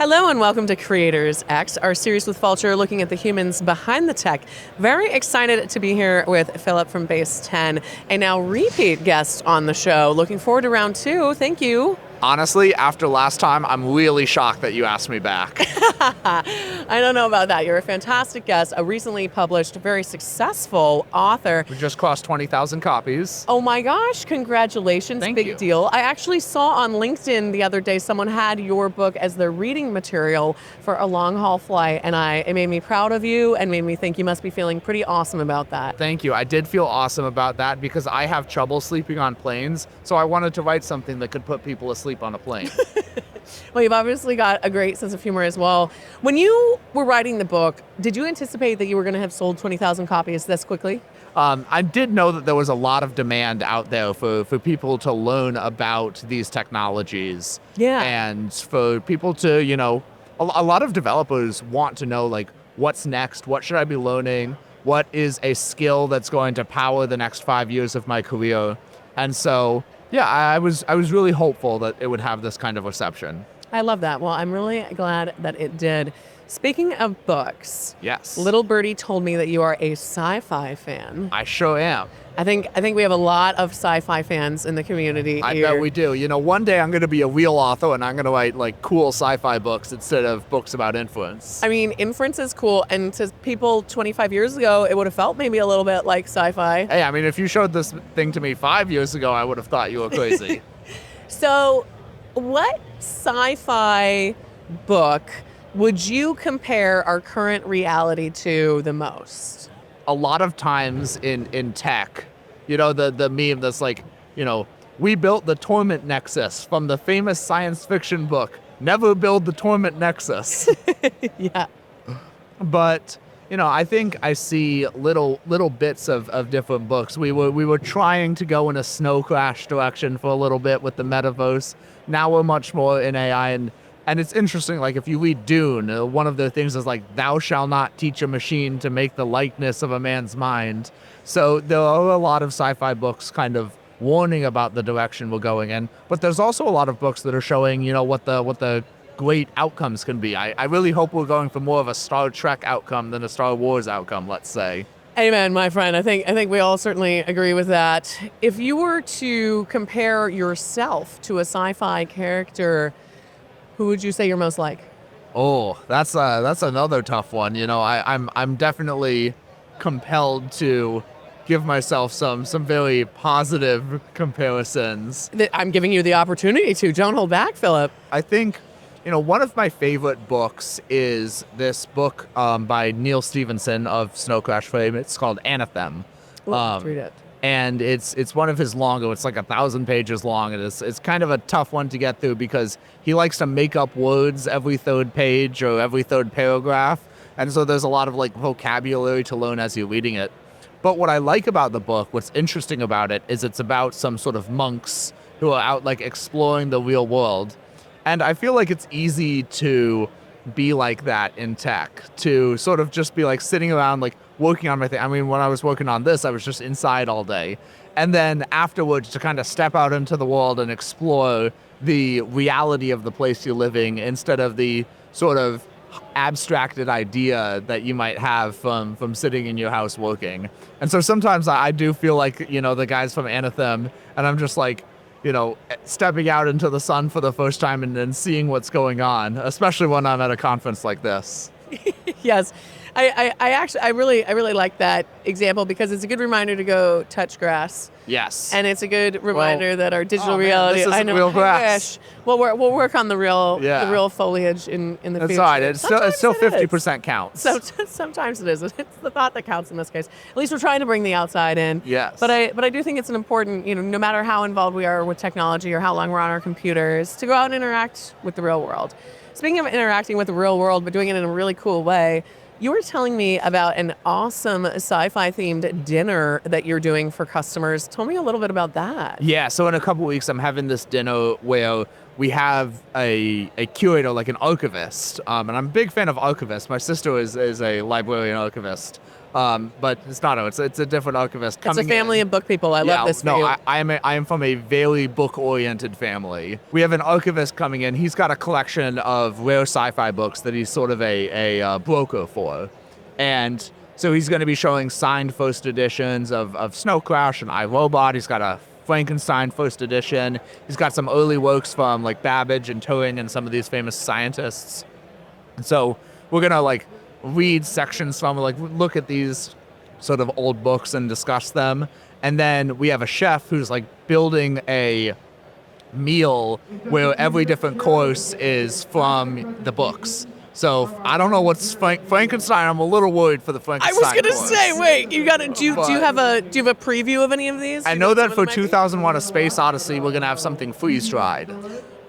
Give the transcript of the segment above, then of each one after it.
Hello and welcome to Creators X, our series with Fulcher looking at the humans behind the tech. Very excited to be here with Philip from Baseten, a now repeat guest on the show. Looking forward to round two. Thank you. Honestly, after last time, I'm really shocked that you asked me back. I don't know about that. You're a fantastic guest, a recently published, very successful author. We just crossed 20,000 copies. Oh my gosh, congratulations. Thank Big you. deal. I actually saw on LinkedIn the other day someone had your book as their reading material for a long haul flight, and it made me proud of you and made me think you must be feeling pretty awesome about that. Thank you. I did feel awesome about that because I have trouble sleeping on planes, so I wanted to write something that could put people asleep on a plane. Well, you've obviously got a great sense of humor as well. When you were writing the book, did you anticipate that you were going to have sold 20,000 copies this quickly? I did know that there was a lot of demand out there for people to learn about these technologies. Yeah. And for people to, a lot of developers want to know, like, what's next? What should I be learning? What is a skill that's going to power the next 5 years of my career? And so, yeah, I was really hopeful that it would have this kind of reception. I love that. Well, I'm really glad that it did. Speaking of books, Yes. Little Birdie told me that you are a sci-fi fan. I sure am. I think we have a lot of sci-fi fans in the community I here. bet we do. One day I'm going to be a real author and I'm going to write like cool sci-fi books instead of books about inference. I mean, inference is cool, and to people 25 years ago, it would have felt maybe a little bit like sci-fi. Hey, I mean, if you showed this thing to me 5 years ago, I would have thought you were crazy. So, what sci-fi book would you compare our current reality to the most? A lot of times in tech, the meme that's like, we built the torment nexus from the famous science fiction book, Never Build the Torment Nexus. Yeah. But, I think I see little bits of different books. We were trying to go in a snow crash direction for a little bit with the metaverse. Now we're much more in AI, and it's interesting, like if you read Dune, one of the things is like, thou shalt not teach a machine to make the likeness of a man's mind. So there are a lot of sci-fi books kind of warning about the direction we're going in, but there's also a lot of books that are showing, what the great outcomes can be. I really hope we're going for more of a Star Trek outcome than a Star Wars outcome, let's say. Amen, my friend. I think we all certainly agree with that. If you were to compare yourself to a sci-fi character, who would you say you're most like? Oh, that's another tough one. I'm definitely compelled to give myself some very positive comparisons. I'm giving you the opportunity to. Don't hold back, Philip. I think, one of my favorite books is this book by Neil Stephenson of Snow Crash fame. It's called Anathem. Let's read it. And it's one of his longer. It's like 1,000 pages long, and it's kind of a tough one to get through because he likes to make up words every third page or every third paragraph, and so there's a lot of like vocabulary to learn as you're reading it. But what I like about the book, what's interesting about it, is it's about some sort of monks who are out like exploring the real world, and I feel like it's easy to be like that in tech, to sort of just be like sitting around like working on my thing. I mean, when I was working on this, I was just inside all day. And then afterwards to kind of step out into the world and explore the reality of the place you're living instead of the sort of abstracted idea that you might have from sitting in your house working. And so sometimes I do feel like, the guys from Anathem, and I'm just like, stepping out into the sun for the first time and then seeing what's going on, especially when I'm at a conference like this. Yes. I really like that example because it's a good reminder to go touch grass. Yes. And it's a good reminder that our digital man, reality. this isn't real grass. We'll work on the real foliage in the That's future. all right. It's still 50% counts. So sometimes it is. It's the thought that counts in this case. At least we're trying to bring the outside in. Yes. But I do think it's an important, no matter how involved we are with technology or how long we're on our computers, to go out and interact with the real world. Speaking of interacting with the real world, but doing it in a really cool way, you were telling me about an awesome sci-fi themed dinner that you're doing for customers. Tell me a little bit about that. Yeah, so in a couple weeks, I'm having this dinner where we have a curator, like an archivist, and I'm a big fan of archivists. My sister is a librarian archivist, but it's not. It's a different archivist. It's a family of book people. I love this for you. I am from a very book-oriented family. We have an archivist coming in. He's got a collection of rare sci-fi books that he's sort of a broker for, and so he's going to be showing signed first editions of Snow Crash and I, Robot. He's got a Frankenstein first edition. He's got some early works from like Babbage and Turing and some of these famous scientists. And so we're gonna like read sections from, like look at these sort of old books and discuss them. And then we have a chef who's like building a meal where every different course is from the books. So I don't know what's Frankenstein. I'm a little worried for the Frankenstein. I was gonna course. say, wait, you got to do you have a preview of any of these? I know that for 2001: A Space Odyssey, we're gonna have something freeze-dried.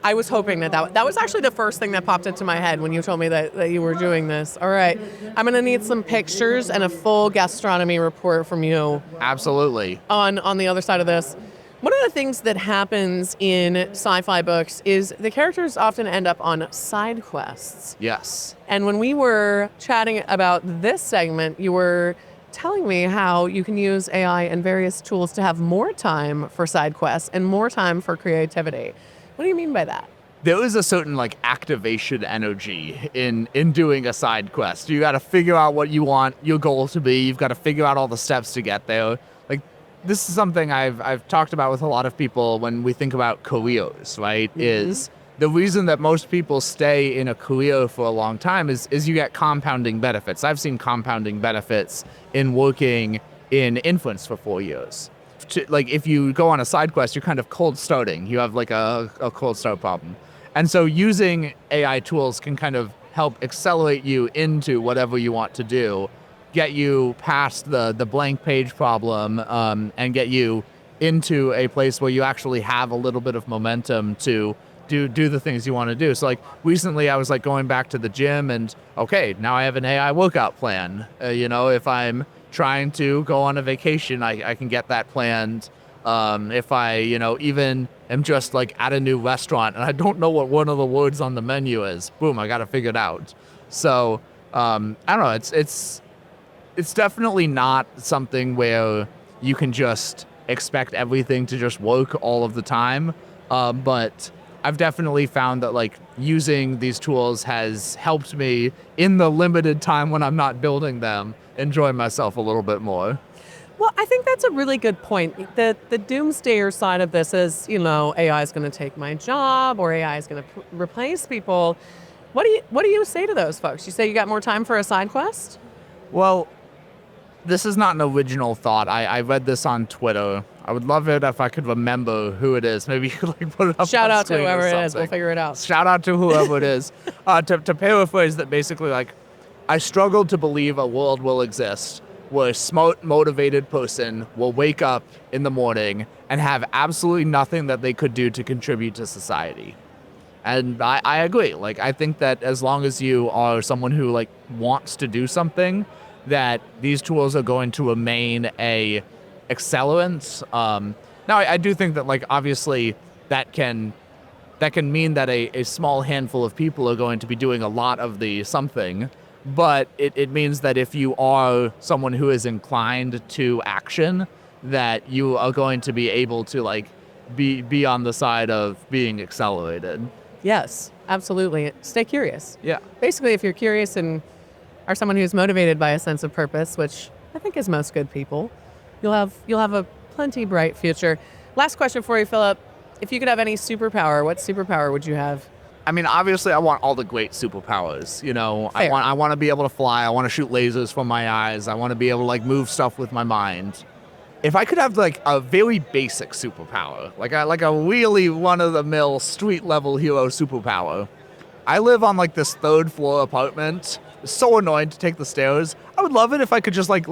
I was hoping that was actually the first thing that popped into my head when you told me that you were doing this. All right, I'm gonna need some pictures and a full gastronomy report from you. Absolutely. On the other side of this. One of the things that happens in sci-fi books is the characters often end up on side quests. Yes. And when we were chatting about this segment, you were telling me how you can use AI and various tools to have more time for side quests and more time for creativity. What do you mean by that? There is a certain like activation energy in doing a side quest. You got to figure out what you want your goal to be. You've got to figure out all the steps to get there. Like, this is something I've talked about with a lot of people when we think about careers, right? Mm-hmm. Is the reason that most people stay in a career for a long time is you get compounding benefits. I've seen compounding benefits in working in inference for 4 years. Like, if you go on a side quest, you're kind of cold starting. You have like a cold start problem. And so using AI tools can kind of help accelerate you into whatever you want to do, get you past the blank page problem, and get you into a place where you actually have a little bit of momentum to do the things you want to do. So like recently I was like going back to the gym and okay, now I have an AI workout plan. If I'm trying to go on a vacation, I can get that planned. If I, even am just like at a new restaurant and I don't know what one of the words on the menu is, boom, I got to figure it out. So I don't know, it's definitely not something where you can just expect everything to just work all of the time. But I've definitely found that like using these tools has helped me in the limited time when I'm not building them, enjoy myself a little bit more. Well, I think that's a really good point. The doomsdayer side of this is, AI is going to take my job or AI is going to replace people. What do you say to those folks? You say you got more time for a side quest? Well, this is not an original thought. I read this on Twitter. I would love it if I could remember who it is. Maybe you could like put it up. Shout on out to screen or whoever it is. something. We'll figure it out. Shout out to whoever it is. To paraphrase that, basically, like, I struggle to believe a world will exist where a smart, motivated person will wake up in the morning and have absolutely nothing that they could do to contribute to society. And I agree. Like, I think that as long as you are someone who like wants to do something, that these tools are going to remain a accelerant. Now, I do think that like obviously that can mean that a small handful of people are going to be doing a lot of the something. But it means that if you are someone who is inclined to action, that you are going to be able to like be on the side of being accelerated. Yes, absolutely. Stay curious. Yeah. Basically, if you're curious and are someone who's motivated by a sense of purpose, which I think is most good people, you'll have a plenty bright future. Last question for you, Philip. If you could have any superpower, what superpower would you have? I mean, obviously, I want all the great superpowers. Fair. I want to be able to fly. I want to shoot lasers from my eyes. I want to be able to like move stuff with my mind. If I could have like a very basic superpower, like a really run-of-the-mill street-level hero superpower, I live on like this 3rd floor apartment. It's so annoying to take the stairs. I would love it if I could just like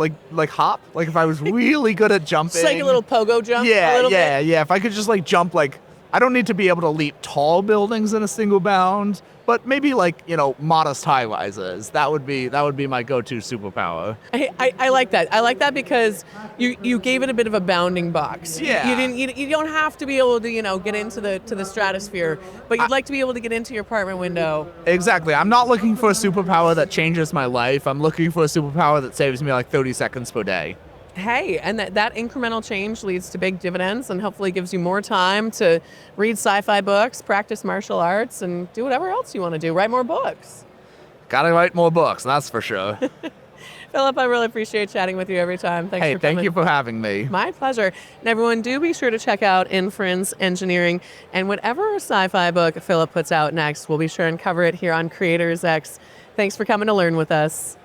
hop. Like if I was really good at jumping. Just like a little pogo jump. Yeah. Bit. If I could just like jump like I don't need to be able to leap tall buildings in a single bound, but maybe like, modest high rises. That would be my go-to superpower. I like that. I like that because you gave it a bit of a bounding box. Yeah. You don't have to be able to get into the stratosphere, but you'd like to be able to get into your apartment window. Exactly. I'm not looking for a superpower that changes my life. I'm looking for a superpower that saves me like 30 seconds per day. Hey, and that incremental change leads to big dividends and hopefully gives you more time to read sci-fi books, practice martial arts, and do whatever else you want to do. Write more books. Gotta write more books, that's for sure. Philip, I really appreciate chatting with you every time. Thanks for coming. Thank you for having me. My pleasure. And everyone, do be sure to check out Inference Engineering. And whatever sci-fi book Philip puts out next, we'll be sure and cover it here on Creators X. Thanks for coming to learn with us.